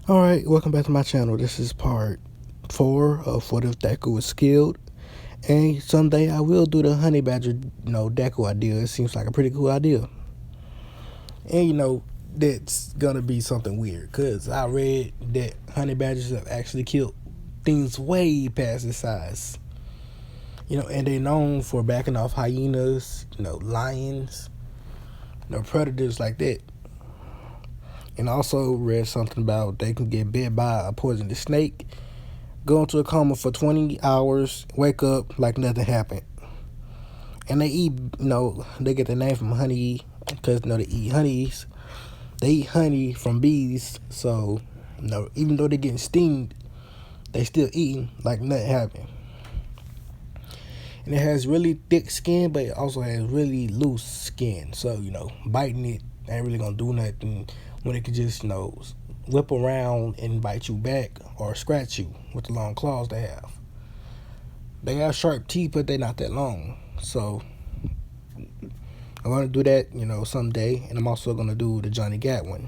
Alright, welcome back to my channel. This is part 4 of What If Deku Was Skilled. And someday I will do the Honey Badger, Deku idea. It seems like a pretty cool idea. And that's gonna be something weird. Because I read that honey badgers have actually killed things way past their size. And they're known for backing off hyenas, lions, predators like that. And I also read something about they can get bit by a poisonous snake, go into a coma for 20 hours, wake up like nothing happened. And they eat, they get their name from honey because, they eat honeys. They eat honey from bees. So, even though they're getting stinged, they still eating like nothing happened. And it has really thick skin, but it also has really loose skin. So, biting it ain't really going to do nothing when it can just, whip around and bite you back or scratch you with the long claws they have. They have sharp teeth, but they're not that long. So, I'm going to do that, someday. And I'm also going to do the Johnny Gat one.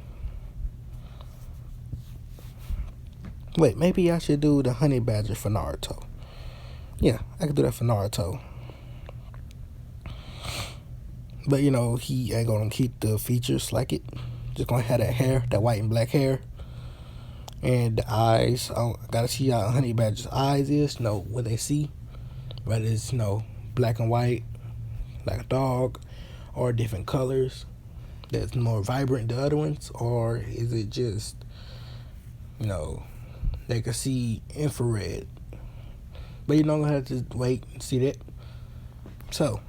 Wait, maybe I should do the Honey Badger for Naruto. Yeah, I could do that for Naruto. But, he ain't going to keep the features like it. Just going to have that hair, that white and black hair. And the eyes. I got to see how Honey Badger's eyes is, what they see. Whether it's, black and white, like a dog, or different colors that's more vibrant than the other ones. Or is it just, they can see infrared. But I'm going to have to wait and see that. So,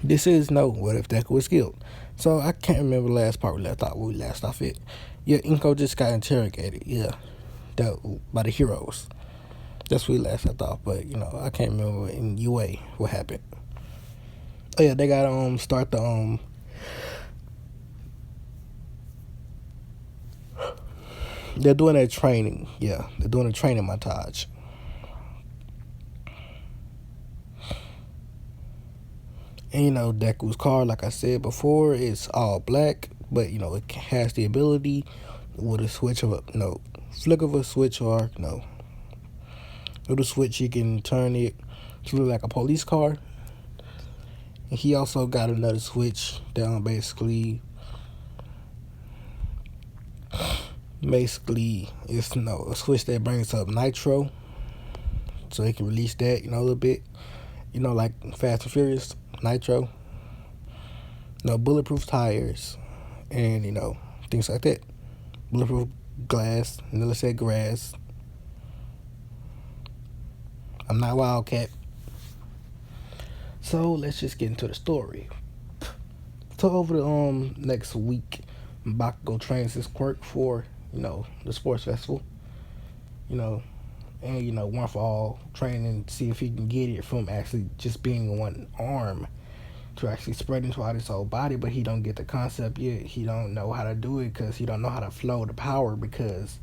this is What If Deku Was Skilled. So, I can't remember the last part we left off it. Yeah, Inko just got interrogated. Yeah, by the heroes. That's where we last left off. But, I can't remember in UA what happened. Oh, yeah, they got to start the, they're doing their training. Yeah, they're doing a training montage. And Deku's car, like I said before, is all black, but it has the ability with a switch of a flick of a switch, or with a switch you can turn it to look like a police car. And he also got another switch that basically it's a switch that brings up nitro, so he can release that a little bit, like Fast and Furious nitro, bulletproof tires, and things like that. Bulletproof glass, let's say grass. I'm not Wildcat. So let's just get into the story. So over the next week, Bakugo trains his quirk for the sports festival. And one for all training to see if he can get it from actually just being one arm to actually spreading throughout his whole body. But he don't get the concept yet. He don't know how to do it because he don't know how to flow the power, because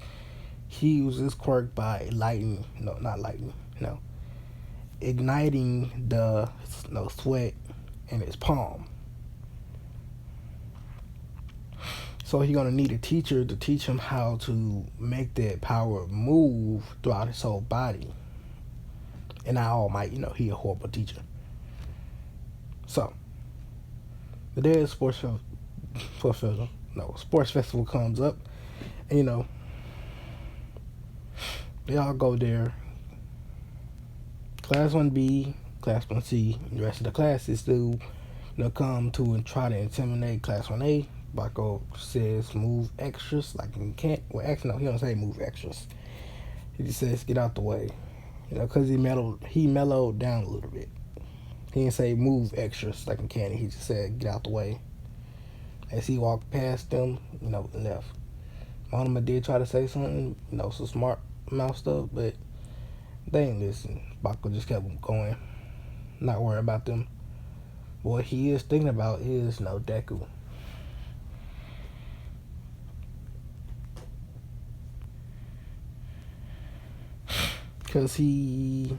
he uses quirk by igniting the sweat in his palm. So he's gonna need a teacher to teach him how to make that power move throughout his whole body. And not All Might, he a horrible teacher. So the day of sports festival comes up, and they all go there. Class 1B, Class 1C, and the rest of the classes do come to and try to intimidate Class 1A. Bakugo says move extras, like you can't. Well, actually, no, he don't say move extras. He just says get out the way, because he mellowed down a little bit. He didn't say move extras like in Candy. He just said get out the way. As he walked past them, left. Monoma did try to say something, some smart mouth stuff, but they ain't listen. Bakugo just kept going, not worried about them. What he is thinking about is Deku. Because he,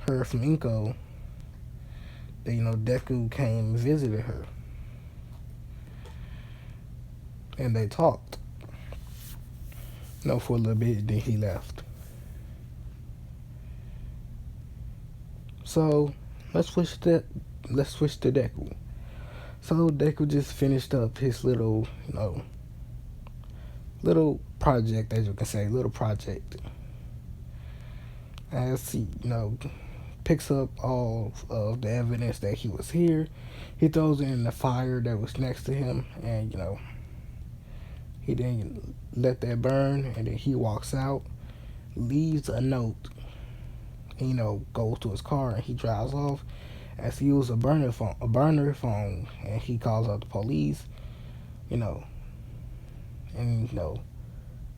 heard from Inko that, Deku came and visited her. And they talked. for a little bit, then he left. So let's switch to Deku. So Deku just finished up his little project, as you can say, little project. As he, picks up all of the evidence that he was here, he throws it in the fire that was next to him, and he didn't let that burn, and then he walks out, leaves a note, and, goes to his car, and he drives off. As he uses a burner phone, and he calls out the police, and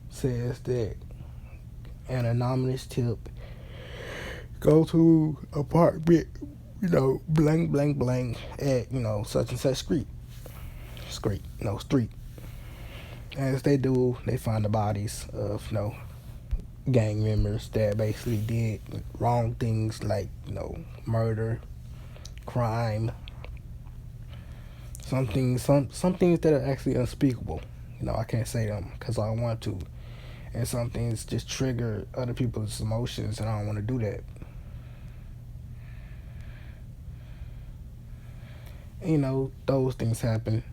says that an anonymous tip, go to apartment, blank blank blank at such and such street. As they do, they find the bodies of gang members that basically did wrong things like murder, crime, some things that are actually unspeakable. I can't say them because I don't want to, and some things just trigger other people's emotions, and I don't want to do that. Those things happen.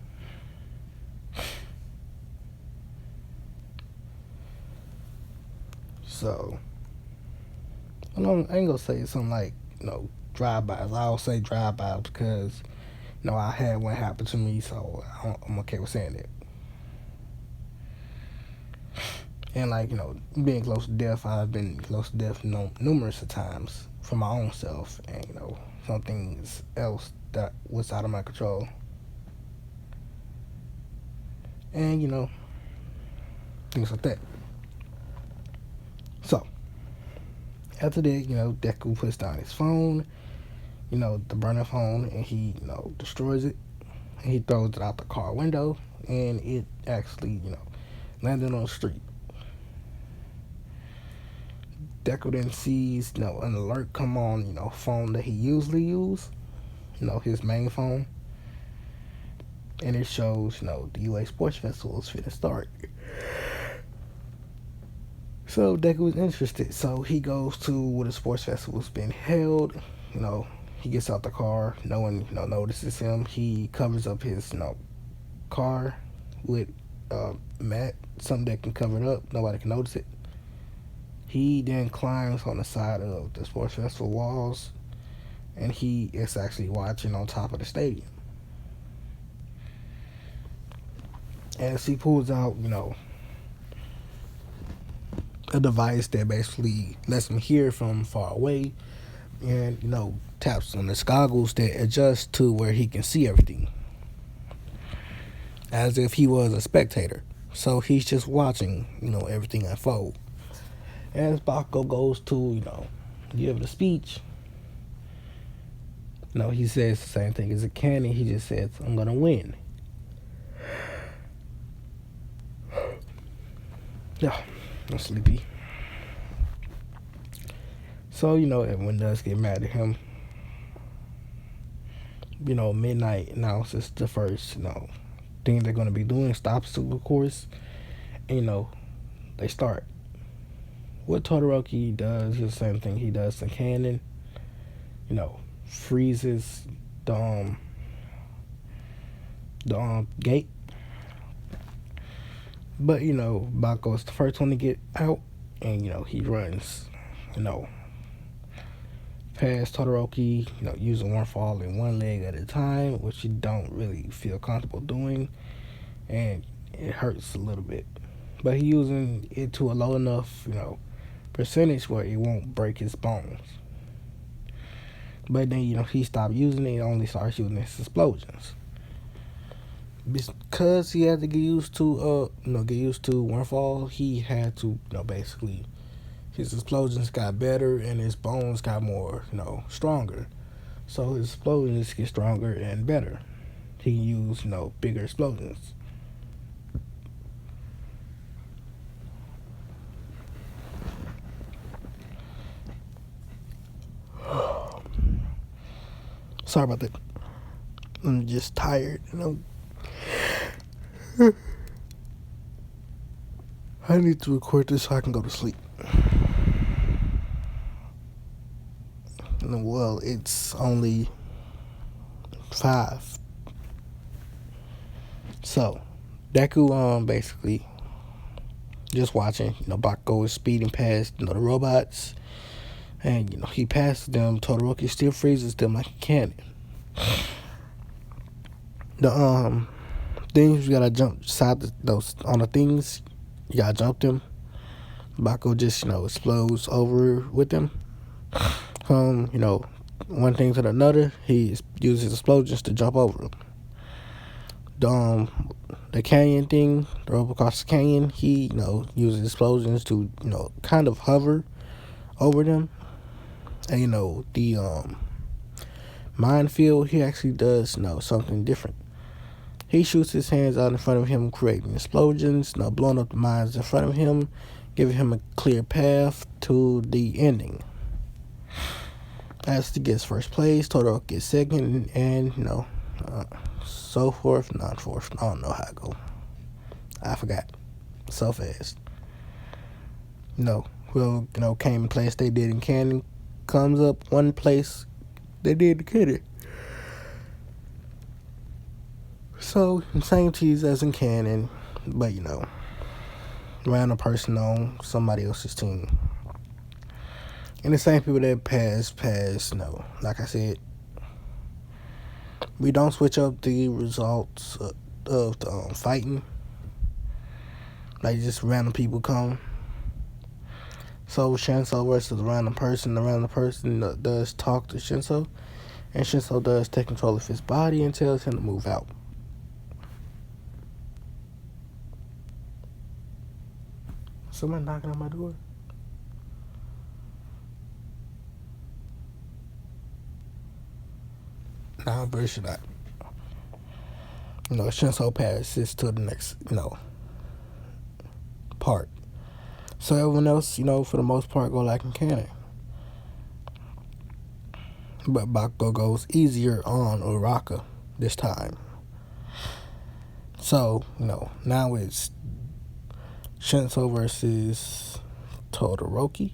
So, I ain't gonna say something like, drive-bys. I'll say drive-bys because, I had one happen to me, so I'm okay with saying it. And, being close to death, I've been close to death numerous of times for my own self, and, something else that was out of my control. And, things like that. So, after that, Deku puts down his phone, the burner phone, and he, destroys it. And he throws it out the car window, and it actually, landed on the street. Deku then sees, an alert come on, phone that he usually use, his main phone. And it shows, the UA Sports Festival is finna start. So Deku is interested. So he goes to where the sports festival's been held. He gets out the car. No one, notices him. He covers up his, car with mat, something that can cover it up. Nobody can notice it. He then climbs on the side of the sports festival walls, and he is actually watching on top of the stadium. As he pulls out, a device that basically lets him hear from far away, and taps on his goggles that adjust to where he can see everything, as if he was a spectator. So he's just watching, everything unfold. As Bakugo goes to, give the speech, he says the same thing as a canon. He just says, "I'm gonna win." Yeah, I'm sleepy. So, everyone does get mad at him. Midnight announces the first, thing they're going to be doing, stops of course. And, they start. What Todoroki does is the same thing he does in canon. Freezes the gate. But, Bakugo's the first one to get out, and, he runs, past Todoroki, using one fall in one leg at a time, which you don't really feel comfortable doing, and it hurts a little bit. But he's using it to a low enough, percentage where it won't break his bones. But then, he stopped using it and only starts using his explosions. Because he had to get used to one fall, he had to, basically, his explosions got better and his bones got more, stronger. So his explosions get stronger and better. He used, bigger explosions. Sorry about that. I'm just tired, I need to record this so I can go to sleep. Well, it's only 5. So, Deku, basically, just watching, Bakugo is speeding past, the robots, and, he passes them. Todoroki still freezes them like a cannon. The, things, you gotta jump those, on the things, you gotta jump them. Bakugo just, explodes over with them. One thing to another, he uses explosions to jump over them. The canyon thing, the rope across the canyon, he, uses explosions to, kind of hover over them. And, the minefield, he actually does, something different. He shoots his hands out in front of him, creating explosions, blowing up the mines in front of him, giving him a clear path to the ending. As he gets first place, Todoroki gets second, and, so forth, not forth. I don't know how it go. I forgot. So fast. Whoever, came in place they did in canon comes up one place they did in canon. So, same cheese as in canon, but, random person on somebody else's team. And the same people that pass, like I said, we don't switch up the results of the fighting. Like, just random people come. So, Shinso versus the random person does talk to Shinso, and Shinso does take control of his body and tells him to move out. Someone knocking on my door? Nah, I'm pretty sure not. Shinso passes to the next, part. So everyone else, for the most part, go like in canon. But Bakugo goes easier on Uraka this time. So, now it's Shinso versus Todoroki.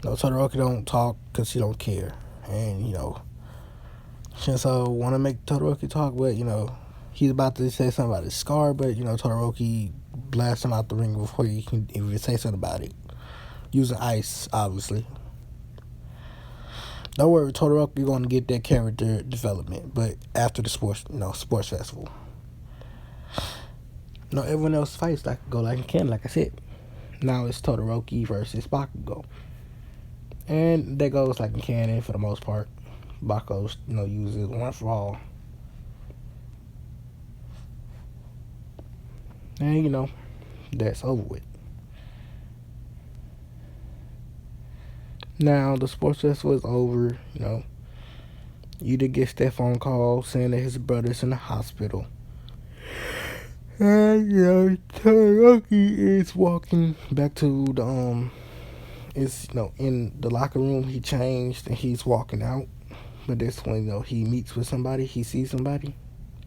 Todoroki don't talk because he don't care. And, Shinso want to make Todoroki talk, but, he's about to say something about his scar, but, Todoroki blasts him out the ring before he can even say something about it. Using ice, obviously. Don't worry, Todoroki going to get that character development, but after the sports festival. Everyone else fights go like it can, like I said. Now it's Todoroki versus Bakugo. And that goes like in canon for the most part. Bakugo, uses one for all. And, that's over with. Now, the sports festival is over, Yuta gets that phone call saying that his brother's in the hospital. And, Todoroki is walking back to the, in the locker room. He changed and he's walking out. But this when, he meets with somebody, he sees somebody.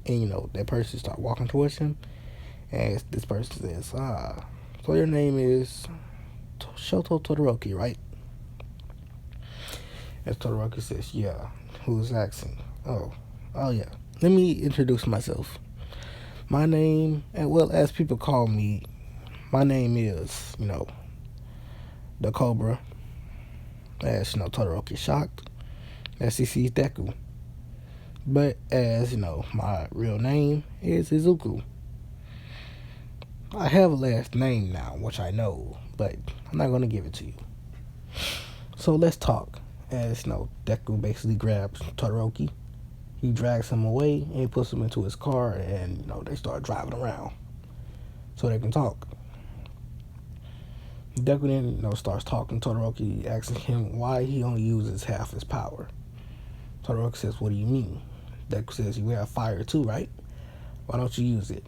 And, that person starts walking towards him. And this person says, so your name is Shoto Todoroki, right? As Todoroki says, yeah. Who's asking? Oh yeah. Let me introduce myself. My name, as people call me, my name is, the Cobra. As, Todoroki shocked as he sees Deku. But as, my real name is Izuku. I have a last name now, which I know, but I'm not going to give it to you. So let's talk. As, Deku basically grabs Todoroki. He drags him away and he puts him into his car and, they start driving around so they can talk. Deku then, starts talking to Todoroki, asking him why he only uses half his power. Todoroki says, what do you mean? Deku says, you have fire too, right? Why don't you use it?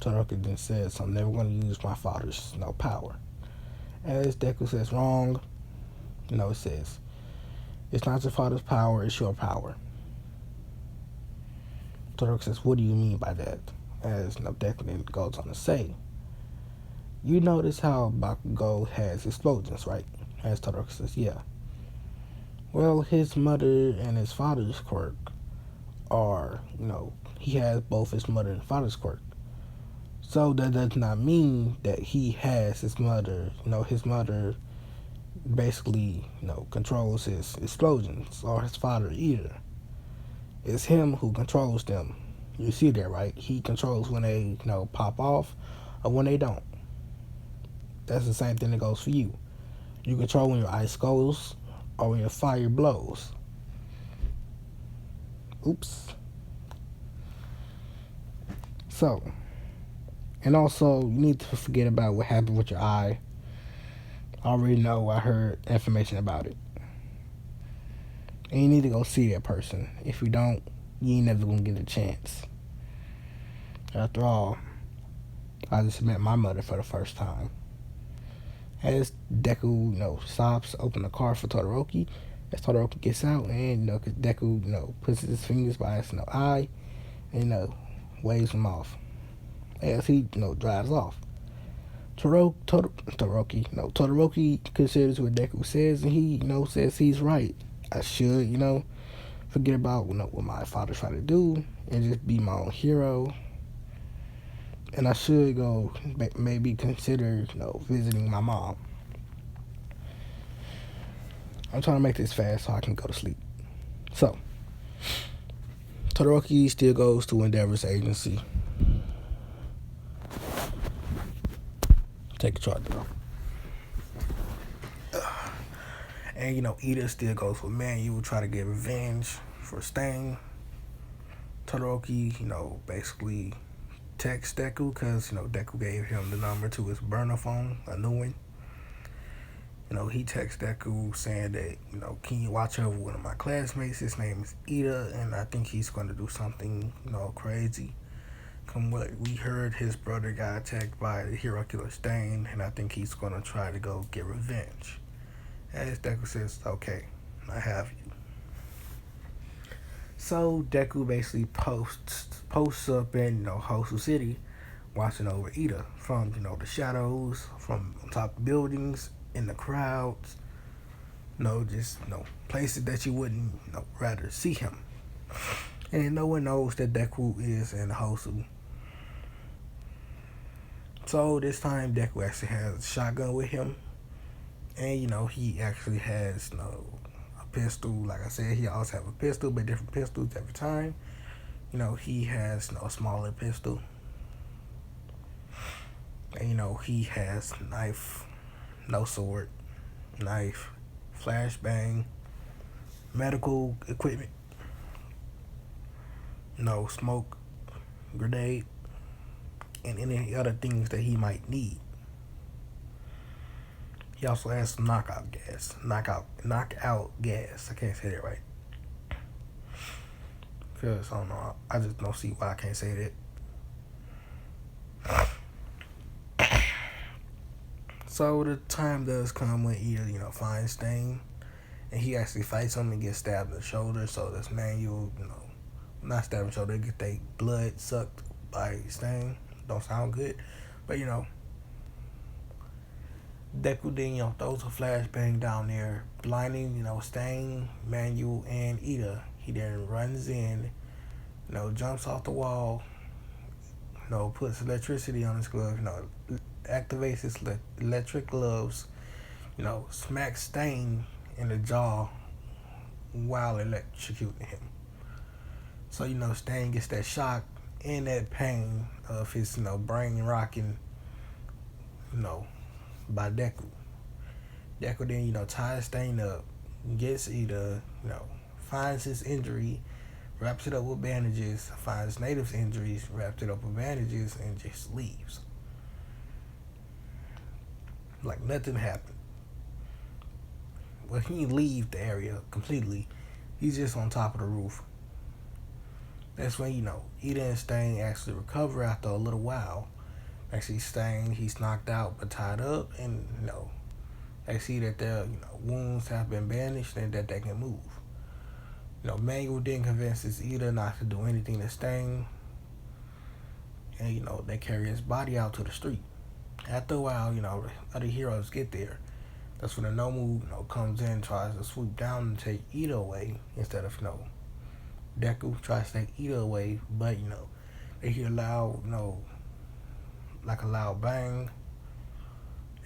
Todoroki then says, I'm never going to use my father's power. As Deku says, wrong. It says, it's not your father's power, it's your power. Todoroki says, what do you mean by that? As Deku then goes on to say, you notice how Bakugo has explosions, right? As Todoroki says, yeah. Well, his mother and his father's quirk are, he has both his mother and father's quirk. So that does not mean that he has his mother, his mother basically, controls his explosions, or his father either. It's him who controls them. You see that, right? He controls when they, pop off or when they don't. That's the same thing that goes for you. You control when your ice goes or when your fire blows. Oops. So, and also, you need to forget about what happened with your eye. I already know, I heard information about it. And you need to go see that person. If you don't, you ain't never gonna get a chance. After all, I just met my mother for the first time. As Deku, stops, open the car for Todoroki. As Todoroki gets out, and cause Deku, puts his fingers by his eye, and waves him off. As he, drives off. Todoroki considers what Deku says, and he, says he's right. I should, forget about what my father tried to do and just be my own hero. And I should go maybe consider, visiting my mom. I'm trying to make this fast so I can go to sleep. So, Todoroki still goes to Endeavor's agency. Take a charge, though. And, Ida still goes with Manuel, try to get revenge for Stain. Todoroki, basically texts Deku because, Deku gave him the number to his burner phone, a new one. He texts Deku saying that, can you watch over one of my classmates? His name is Ida, and I think he's going to do something, crazy. From what we heard, his brother got attacked by the hero killer Stain, and I think he's going to try to go get revenge. As Deku says, okay, I have you. So Deku basically posts up in, Hosu City, watching over Ida from, the shadows, from on top of buildings, in the crowds, just, places that you wouldn't, rather see him. And no one knows that Deku is in Hosu. So this time Deku actually has a shotgun with him. And, he actually has, a pistol. Like I said, he always have a pistol, but different pistols every time. He has, a smaller pistol. And, he has knife, no sword, knife, flashbang, medical equipment, smoke, grenade, and any other things that he might need. He also has some knockout gas. Knockout gas. I can't say that right. Because, I don't know. I just don't see why I can't say that. So, the time does come when Ida, finds Stain. And he actually fights him and gets stabbed in the shoulder. So, this Manuel, not stabbed in the shoulder. They get their blood sucked by Stain. Don't sound good. But, Deku then, throws a flashbang down there, blinding, Stain, Manuel, and Ida. He then runs in, jumps off the wall, puts electricity on his glove, activates his electric gloves, smacks Stain in the jaw while electrocuting him. So, Stain gets that shock and that pain of his, brain rocking, by Deku. Deku then, ties Stain up, gets Ida, finds his injury, wraps it up with bandages, finds Native's injuries, wraps it up with bandages, and just leaves. Like nothing happened. Well, he didn't leave the area completely. He's just on top of the roof. That's when, Ida and Stain actually recover after a little while. Actually, Stain, he's knocked out but tied up, and, they see that their, wounds have been bandaged and that they can move. Manuel then convinces Ida not to do anything to Stain. and they carry his body out to the street. After a while, other heroes get there. That's when the Nomu, comes in, tries to swoop down and take Ida away instead of, Deku tries to take Ida away, but, they hear loud, like a loud bang,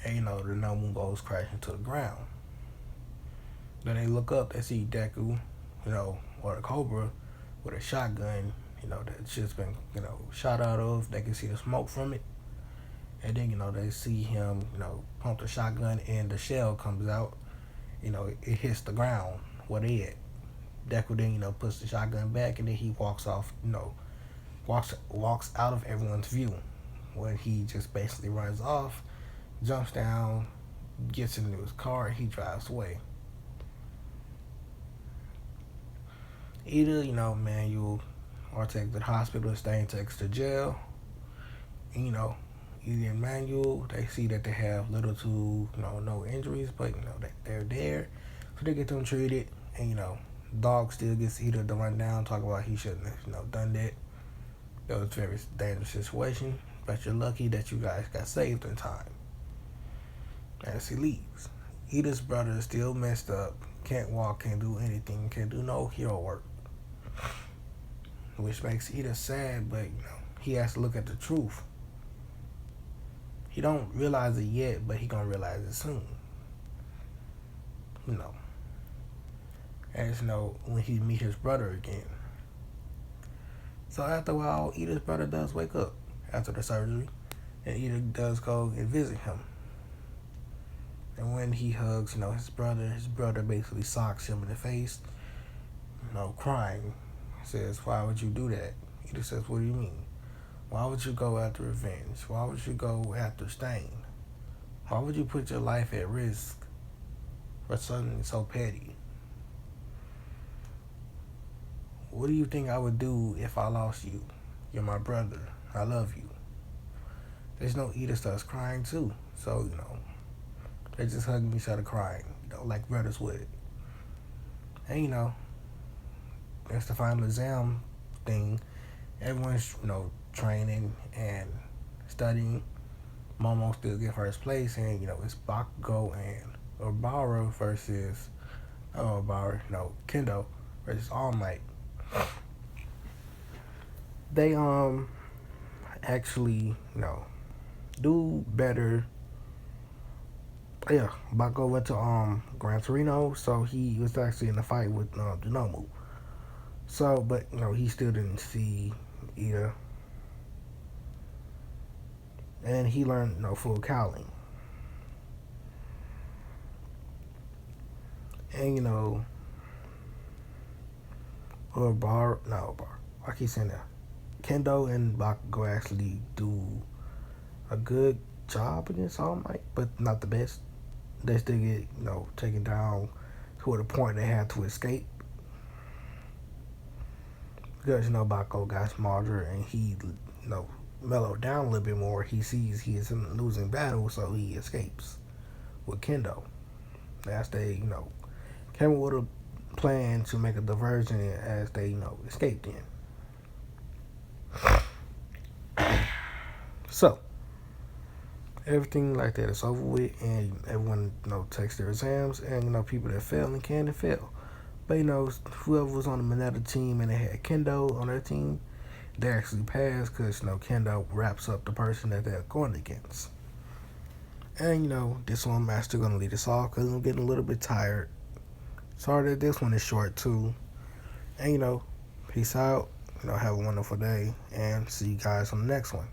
and, the Nomu goes crashing to the ground. Then they look up, they see Deku, or the Cobra with a shotgun, that's just been, shot out of. They can see the smoke from it. And then, they see him, pump the shotgun and the shell comes out. It hits the ground where they at. Deku then, puts the shotgun back and then he walks off, walks out of everyone's view. When he just basically runs off, jumps down, gets into his car, and he drives away. Either, manual or take to the hospital, Stain takes to jail. And, either in manual, they see that they have little to, no injuries, but, they're there. So they get them treated. And, Dog still gets Ida to run down, talk about he shouldn't have, done that. That was a very dangerous situation. But you're lucky that you guys got saved in time. As he leaves. Ida's brother is still messed up. Can't walk, can't do anything, can't do no hero work. Which makes Ida sad, but, he has to look at the truth. He don't realize it yet, but he gonna realize it soon. As when he meet his brother again. So after a while, Ida's brother does wake up after the surgery, and Ida does go and visit him. And when he hugs, his brother basically socks him in the face, crying. Says, "Why would you do that?" Ida says, "What do you mean? Why would you go after revenge? Why would you go after Stain? Why would you put your life at risk for something so petty? What do you think I would do if I lost you? You're my brother. I love you." There's no Ida starts crying too. So, they just hugging each other crying, like brothers would. And, that's the final exam thing. Everyone's, training and studying. Momo still get first place, and, it's Bakugo and Obara versus, Kendo versus All Might. They, actually, do better. Yeah, Bakugo went to, Gran Torino, so he was actually in the fight with, Denomu. So, but, he still didn't see Ida. And he learned, full cowling. And, I keep saying that. Kendo and Bakugo actually do a good job against All Might, but not the best. They still get, taken down to the point they had to escape. Because, Bakugo got smarter and he, mellowed down a little bit more. He sees he is in a losing battle, so he escapes with Kendo. As they, came up with a plan to make a diversion as they, escaped in. So, everything like that is over with, and everyone, takes their exams, and, people that fail and can and fail. But, whoever was on the Mineta team and they had Kendo on their team, they actually passed because, Kendo wraps up the person that they're going against. And, this one Master going to lead us off because I'm getting a little bit tired. Sorry that this one is short, too. And, peace out. Have a wonderful day, and see you guys on the next one.